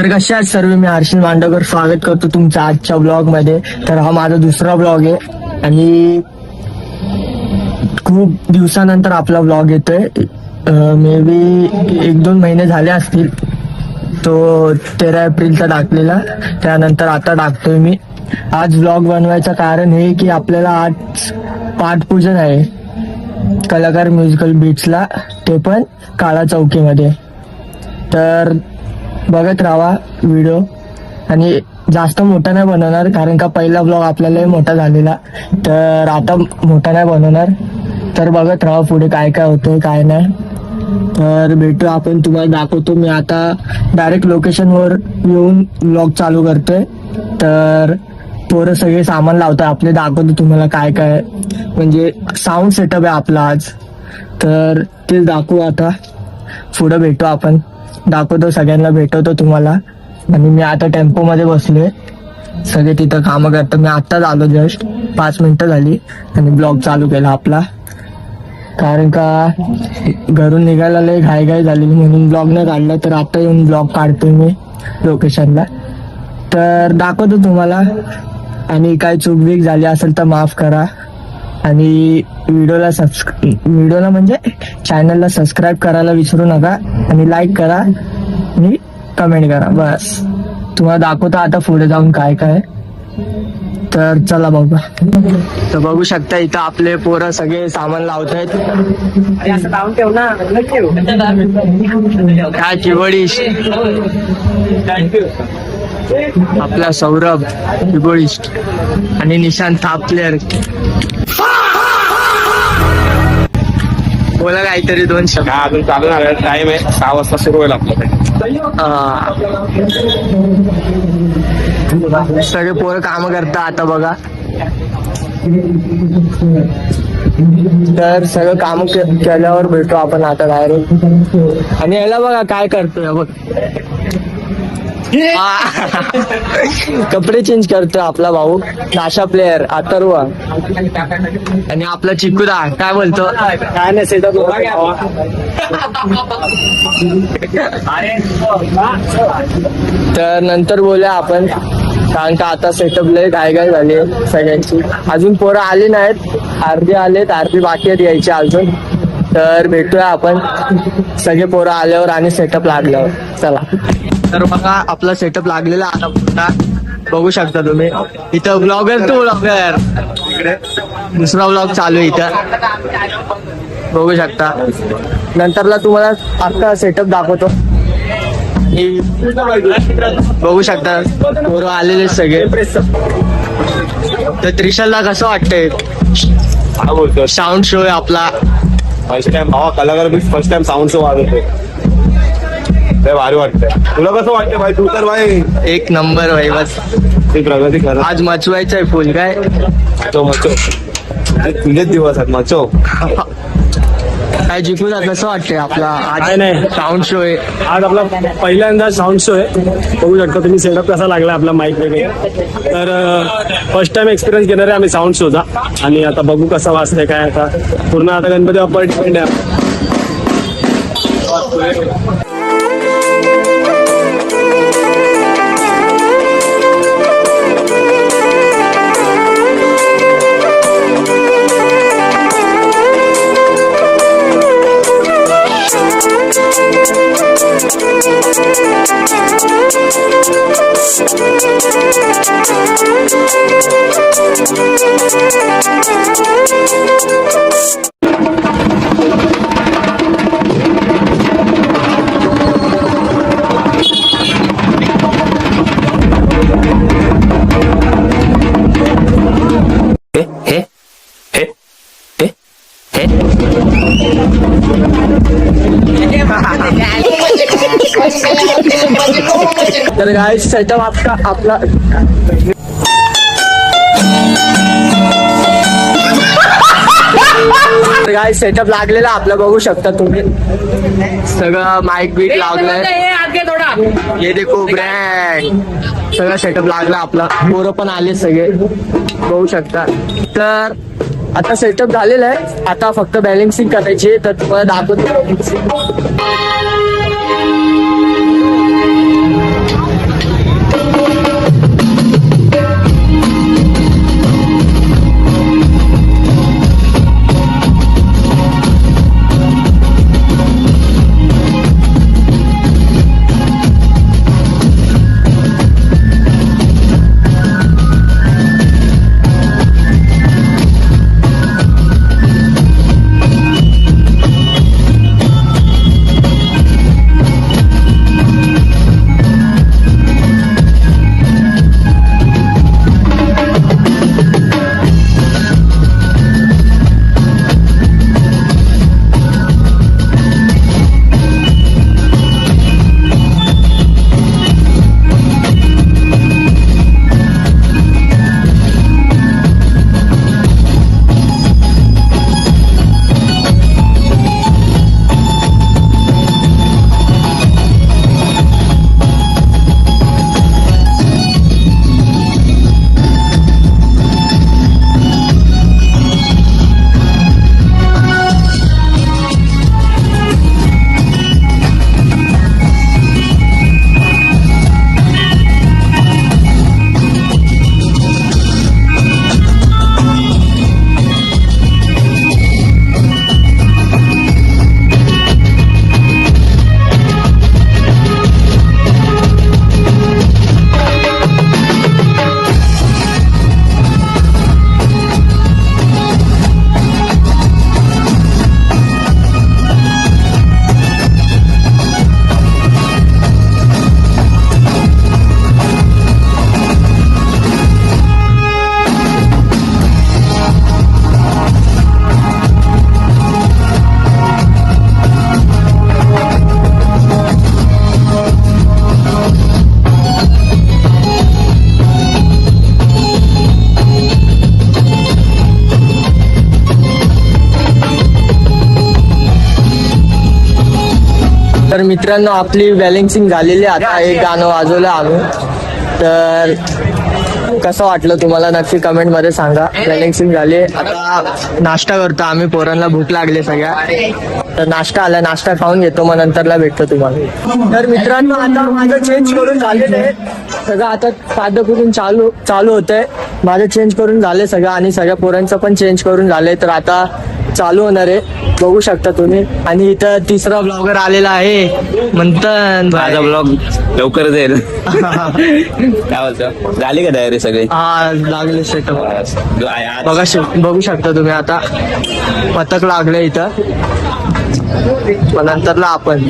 तर कशा आहात सर्व. मी हर्षल मांडवकर स्वागत करतो तुमच्या आजच्या ब्लॉग मध्ये. तर हा माझा दुसरा ब्लॉग आहे आणि खूप दिवसानंतर आपला ब्लॉग येतोय. मे बी 1-2 महिने झाले असतील. तो 13 एप्रिलचा टाकलेला, त्यानंतर आता टाकतोय मी. आज ब्लॉग बनवायचं कारण हे की आपल्याला आज पाठपूजन आहे कलाकार म्युझिकल बीट्सला, ते पण काळा चौकीमध्ये. तर बघत राहा व्हिडिओ. आणि जास्त मोठा नाही बनवणार कारण का पहिला ब्लॉग आपल्याला मोठा झालेला, तर आता मोठा नाही बनवणार. तर बघत राहा पुढे काय काय होतंय काय नाही. तर भेटू आपण, तुम्हाला दाखवतो. मी आता डायरेक्ट लोकेशनवर येऊन ब्लॉग चालू करतोय. तर पोरं सगळे सामान लावतात आपले, दाखवतो तुम्हाला काय काय. म्हणजे साऊंड सेटअप आहे आपला आज, तर ते दाखवू. आता पुढे भेटू आपण, दाखवतो सगळ्यांना, भेटवतो तुम्हाला. आणि मी आता टेम्पोमध्ये बसलोय, सगळे तिथं कामं करतात. मी आत्ताच आलो, जस्ट 5 मिनिटं झाली आणि ब्लॉग चालू केला आपला. कारण का घरून निघायला लय घाई झाली म्हणून ब्लॉग नाही काढला. तर आता येऊन ब्लॉग काढतोय मी लोकेशनला. तर दाखवतो तुम्हाला. आणि काय चूकबीक झाली असेल तर माफ करा. आणि व्हिडिओला म्हणजे चॅनलला सबस्क्राईब करायला विसरू नका. आणि लाईक करा आणि कमेंट करा. बस तुम्हाला दाखवतो आता पुढे जाऊन काय काय. तर चला बघा. तर बघू शकता इथं आपले पोरं सगळे सामान लावत आहेत. काय किबोळीश आपला सौरभ किबोळीस्ट आणि निशांत थापलेर. बोला काहीतरी 2 शब्द. अजून चालू झाला, टाइम आहे 6 वाजता सुरू होईल आपलं. सगळे पोरं काम करतात आता बघा. तर सगळं काम केल्यावर भेटू आपण आता डायरेक्ट. आणि याला बघा काय करतोय बघ, कपडे चेंज करतोय आपला भाऊ नाशा प्लेअर अथर्व. आणि आपला चिकूदा काय बोलतो, काय नाही सेटअप. तर नंतर बोलूया आपण, कारण का आता सेटअप लय काय झाली सगळ्यांची. अजून पोरं आली नाहीत, अर्धे आलेत, अर्धी बाकी आहेत यायची अजून. तर भेटूया आपण सगळे पोरं आल्यावर आणि सेटअप लागल्यावर. चला. तर बघा आपला सेटअप लागलेला आता पुन्हा बघू शकता तुम्ही. इथं ब्लॉगर टू ब्लॉगर दुसरा ब्लॉग चालू आहे इथं, बघू शकता. नंतरला तुम्हाला आता सेटअप दाखवतो. बघू शकता पोरं आलेले सगळे. तर त्रिशालला कसं वाटतंय, काय बोलतो, साऊंड शो आहे आपला फर्स्ट टाइम भावा कलाकार बी फर्स्ट टाइम साऊंड शो वाजवतोय. ते भारी वाटतंय. तुला कसं वाटतंय भाई? तू तर भाई एक नंबर भाई. बस ती प्रगती कर. आज मचवायचं आहे फुल. काय मचो मचो, तुझेच दिवस आहेत मचो. काय जिंकून कसं वाटतंय आपला आज नाही साऊंड शो आहे. आज आपला पहिल्यांदा साऊंड शो आहे. बघू शकता तुम्ही सेटअप कसा लागला आपला माईक वगैरे. तर फर्स्ट टाइम एक्सपिरियन्स घेणार आहे आम्ही साऊंड शोचा. आणि आता बघू कसं वाजतंय काय. आता पूर्ण आता गणपती बाप्पा डिपेंड आहे. तर गाइस सेटअप आपला गाइस सेटअप लागलेला आपला, बघू शकता तुम्ही. सगळं माईक बीट लागलंय. ये देखो ब्रँड, सगळं सेटअप लागला आपला. पोरं पण आले सगळे, बघू शकता. तर आता सेटअप झालेलं आहे, आता फक्त बॅलेन्सिंग करायची. तर तुम्हाला दाखवतो. तर मित्रांनो आपली बॅलेन्सिंग झालेली आहे. आता एक गाणं वाजवलं आम्ही. तर कसं वाटलं तुम्हाला नक्की कमेंट मध्ये सांगा. बॅलेन्सिंग झाली. आता नाश्ता करतो आम्ही. पोरांना भूक लागली सगळ्या. तर नाश्ता आला. नाश्ता खाऊन घेतो मग नंतरला भेटतो तुम्हाला. तर मित्रांनो आता माझं चेंज करून झालेलं आहे सगळं. आता साधं करून चालू होतंय. माझं चेंज करून झाले सगळं आणि सगळ्या पोरांचं पण चेंज करून झालंय. तर आता चालू होणार आहे. बघू शकता तुम्ही. आणि इथं तिसरा ब्लॉगर आलेला आहे मंथन भाई. माझा ब्लॉग लवकरच येईल. काय बोलतो झाली का तयारी सगळी? हा लागले सेटअप. आज बघू शकता तुम्ही आता पथक लागले इथं. मग नंतरला आपण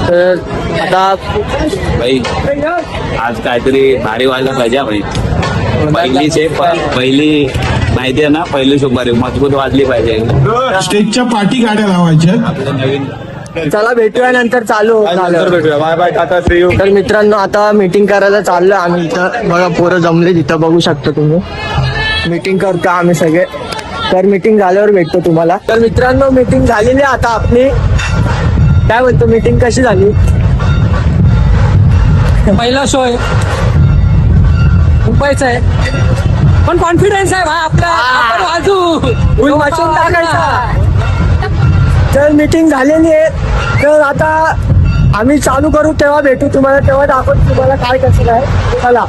तर आता भाई आज काहीतरी भारी व्हायला पाहिजे हा भाई. पहिलीच आहे पहिली माहिती आहे ना. पहिली शुभारी मजबूत वाजली पाहिजे. स्टेजच्या पाठी गाड्या लावायच्या. नवीन चला भेटूया नंतर चालू नंतर झालं. भेटूया. Bye bye tata see you. तर मित्रांनो आता मीटिंग करायला चाललो आम्ही. इथं बघा पोरं जमले तिथं बघू शकता तुम्ही. मीटिंग करतो आम्ही सगळे. तर मीटिंग झाल्यावर भेटतो तुम्हाला. तर मित्रांनो मीटिंग झालेली आहे आता आपली. काय म्हणतो मीटिंग कशी झाली? पहिला शो आहे मुंबईचा आहे पण कॉन्फिडन्स आहे भाई आपला. आपण वाजू वाचून टाकायचा. तर मीटिंग झालेली आहे. तर आता आम्ही चालू करू तेव्हा भेटू तुम्हाला. तेव्हा दाखवतो तुम्हाला काय कसं काय. चला.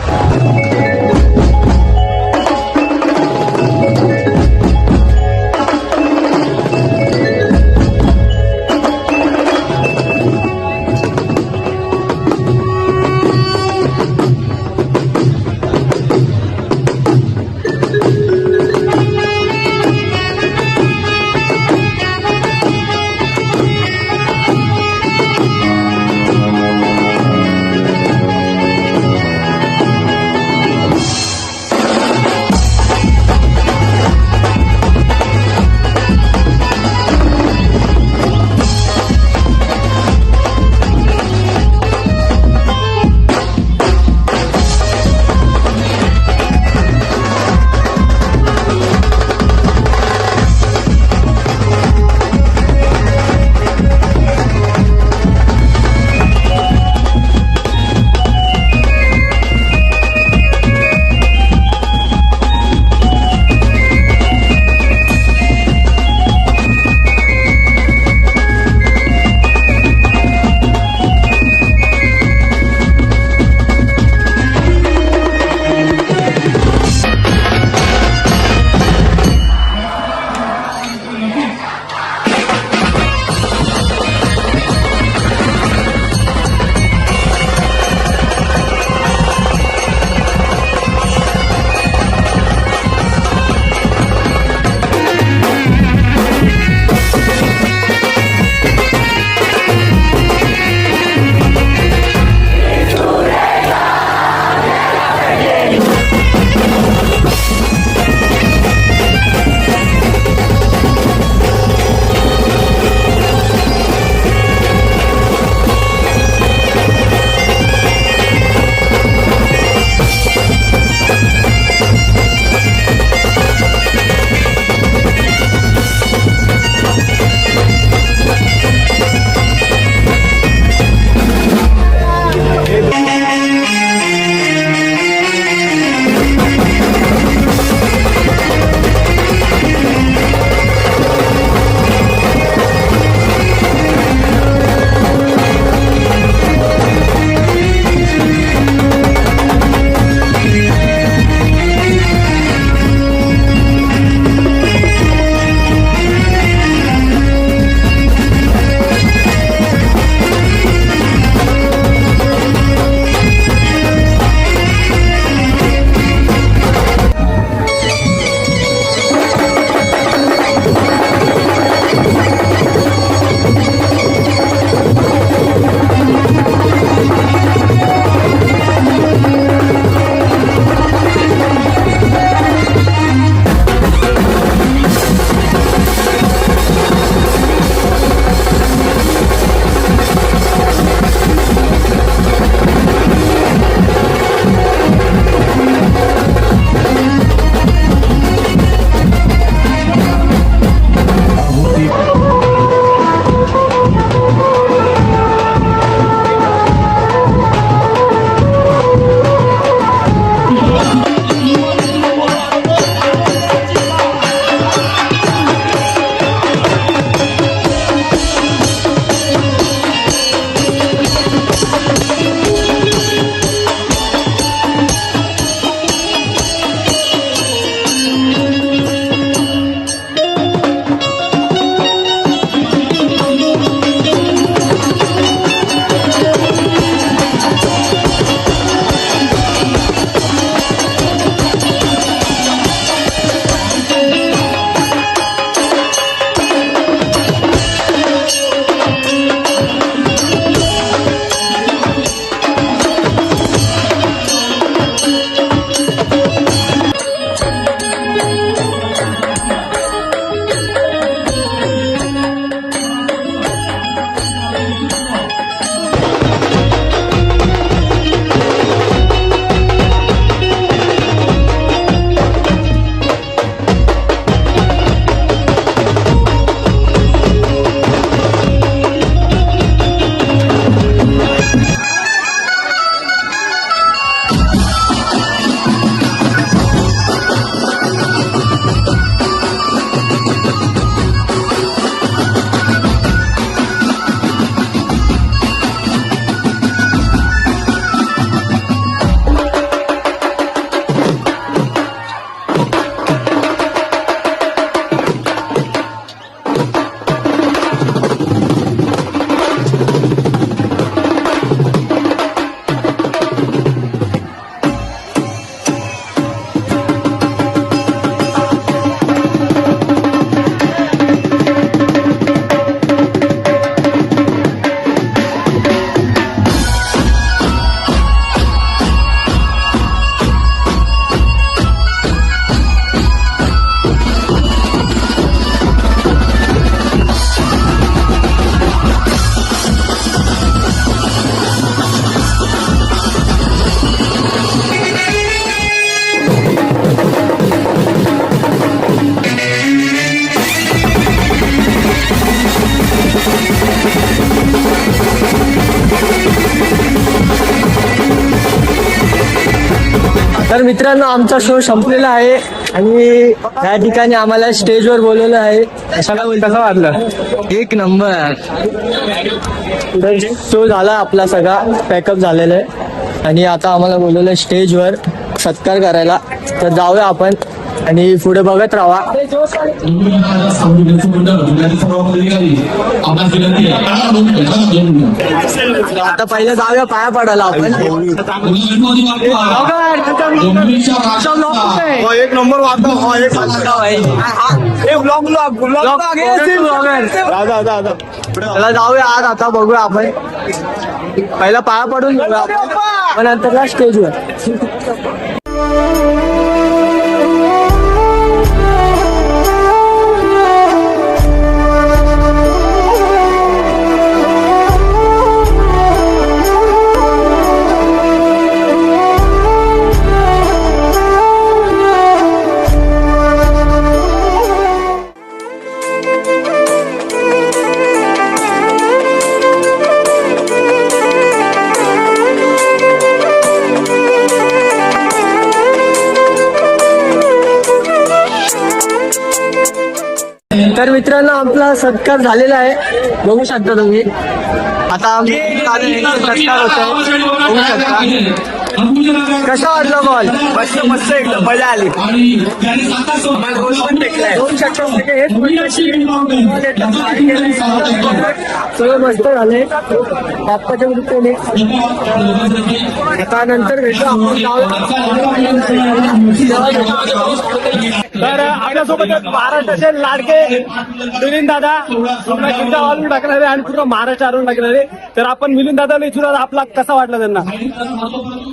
तर मित्रांनो आमचा शो संपलेला आहे आणि या ठिकाणी आम्हाला स्टेजवर बोलवलं आहे. कसं वाटलं? एक नंबर. तर शो झाला आपला सगळा पॅकअप झालेला आहे आणि आता आम्हाला बोलवलं स्टेजवर सत्कार करायला. तर जाऊया आपण आणि पुढे बघत राहा. आता पहिलं जाऊया पाया पडायला आपण. एक नंबर वाटतो. त्याला जाऊया आज. आता बघूया आपण पहिला पाया पडून जाऊया आपण नंतर स्टेजवर. तर मित्रांनो आपला सत्कार झालेला आहे, बघू शकता तुम्ही. आता सत्कार होत आहे, बघू शकता. कसा वाटला बॉल? मस्त एकदम मजा आली. सगळं मस्त झालंय बाप्पाच्या वृत्तीने. आता नंतर भेटू तर आपल्यासोबत महाराष्ट्राचे लाडके मिलिंद दादा पूर्ण किल्ला हॉल टाकणारे आणि पूर्ण महाराष्ट्र हरून टाकणारे. तर आपण मिलिंद दादाला विचारूया आपला कसा वाटला त्यांना.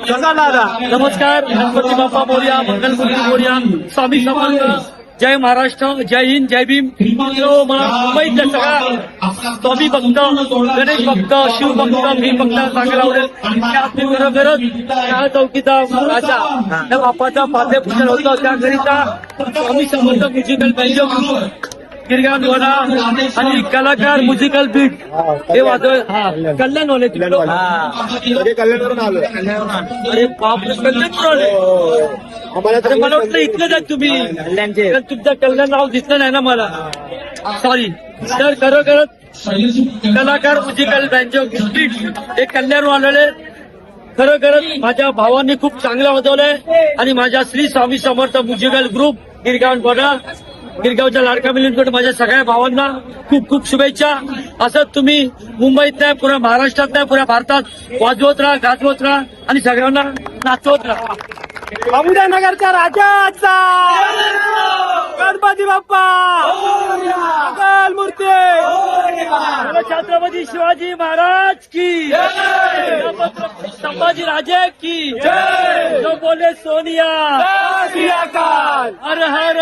कसा दादा? नमस्कार. गणपती बाप्पा मोरया, मंगलमूर्ती मोरया, स्वामी समर्थ. जय महाराष्ट्र, जय हिंद, जय भीम. मुंबईतल्या सगळा स्वामी भक्त, गणेश भक्त, शिव भक्त, भीम भक्त सांगायला आवडेल. त्या चौकीचा राजा त्या बाप्पाचा पाद्यपूजन होतं. त्याकरिता स्वामी समर्थ म्युझिकल बँजो गिरगाव वडा आणि कलाकार म्युझिकल बीट हे वाजव. कल्याणवाले कल्याणवरून आलो. अरे बाप, कल्याणवरून आले. अरे मला वाटलं इथलं जात तुम्ही. तर तुमचं कल्याण नाव दिसलं नाही ना मला, सॉरी. तर खरोखरच कलाकार म्युझिकल बँजो बीट हे कल्याणवरून आलेले. खरोखरच माझ्या भावांनी खूप चांगलं वाजवलंय आणि माझ्या श्री स्वामी समर्थ म्युझिकल ग्रुप गिरगाव वडा, गिरगावच्या लाडका मिलिंदकडे माझ्या सगळ्या भावांना खूप खूप शुभेच्छा. असं तुम्ही मुंबईत नाही, पुऱ्या महाराष्ट्रात नाही, पुऱ्या भारतात वाजवत राहा, गाजवत राहा आणि सगळ्यांना नाचवत राहा. अमुदनगरच्या राजाचा गणपती बाप्पा मंगलमूर्ती. छत्रपती शिवाजी महाराज की, संभाजी राजे की, जो बोले सोनिया, हर हर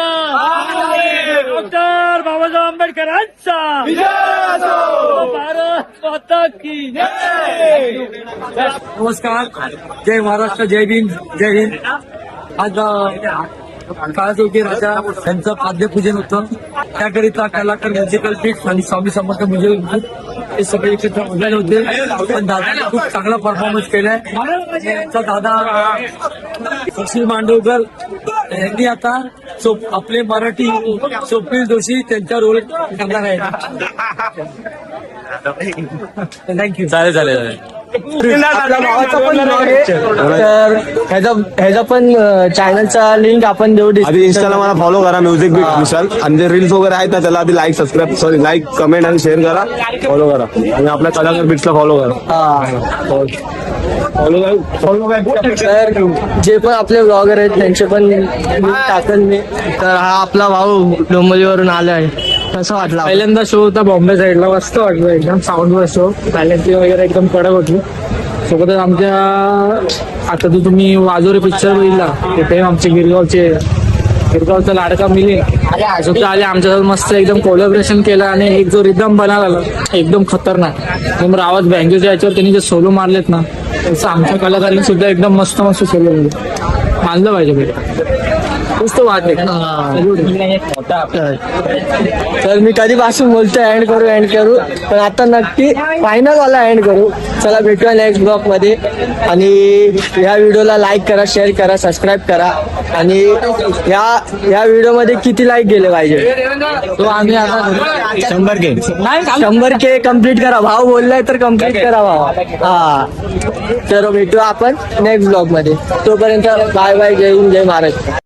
डॉक्टर बाबासाहेब आंबेडकरांचा भारत माता की. नमस्कार. जय महाराष्ट्र, जय भीम, जय हिंद. आज काळाचौकी राजा यांचं पाद्यपूजन होतं. त्याकरिता कलाकार म्युझिकल बीट आणि स्वामी समर्थ म्युझिकल ग्रुप हे सगळे एकत्र ऑनलाईन होते. पण दादाने खूप चांगला परफॉर्मन्स केलाय. त्यांचा दादा सुशील मांडवकर यांनी आता आपले मराठी स्वप्नील जोशी त्यांच्या रोल करणार आहे. थँक्यू. चालेल. आपल्या भावाचा पण ब्लॉग आहे, तर ह्याचा पण चॅनलचा लिंक आपण देऊ. आधी इंस्टाला मला फॉलो करा, म्युझिक बीट विशाल. आणि जे रील्स वगैरे आहेत ना त्याला आधी लाईक लाईक कमेंट आणि शेअर करा, फॉलो करा. आणि आपल्या कलाकार बीट्सला फॉलो करा. तर जे पण आपले ब्लॉगर आहेत त्यांचे पण लिंक टाकेल मी. तर हा आपला भाऊ डोंबिवलीवरून आला आहे. कसं वाटलं? पहिल्यांदा शो होता बॉम्बे साईडला, मस्त वाटलं. एकदम साऊंडवर शो, क्वालिटी वगैरे एकदम कडक होती. सोबतच आमच्या आता जो तुम्ही वाजोरे पिक्चर बघितला तिथे आमचे गिरगावचा लाडका मिलिंद सुद्धा आले आमच्यासोबत. मस्त एकदम कोलॅबरेशन केलं आणि एक जो रिदम बनाला एकदम खतरनाक. एकदम आवाज बँजोच्या याच्यावर त्यांनी जे सोलो मारलेत ना, तसं आमच्या कलाकारांनी सुद्धा एकदम मस्त सोलो मानलं पाहिजे. नुसतं वाटते तर मी कधीपासून बोलतोय एंड करू पण आता नक्की फायनल वाला एंड करू. चला भेटूया नेक्स्ट ब्लॉग मध्ये आणि ह्या व्हिडिओला लाईक करा, शेअर करा, सबस्क्राईब करा आणि ह्या व्हिडिओ मध्ये किती लाईक गेले पाहिजे तो आम्ही आता 100K कम्प्लीट करा. भाऊ बोललाय तर कम्प्लीट करा भाऊ. हा तर भेटूया आपण नेक्स्ट ब्लॉग मध्ये. तोपर्यंत बाय बाय, जय हिंद, जय महाराष्ट्र.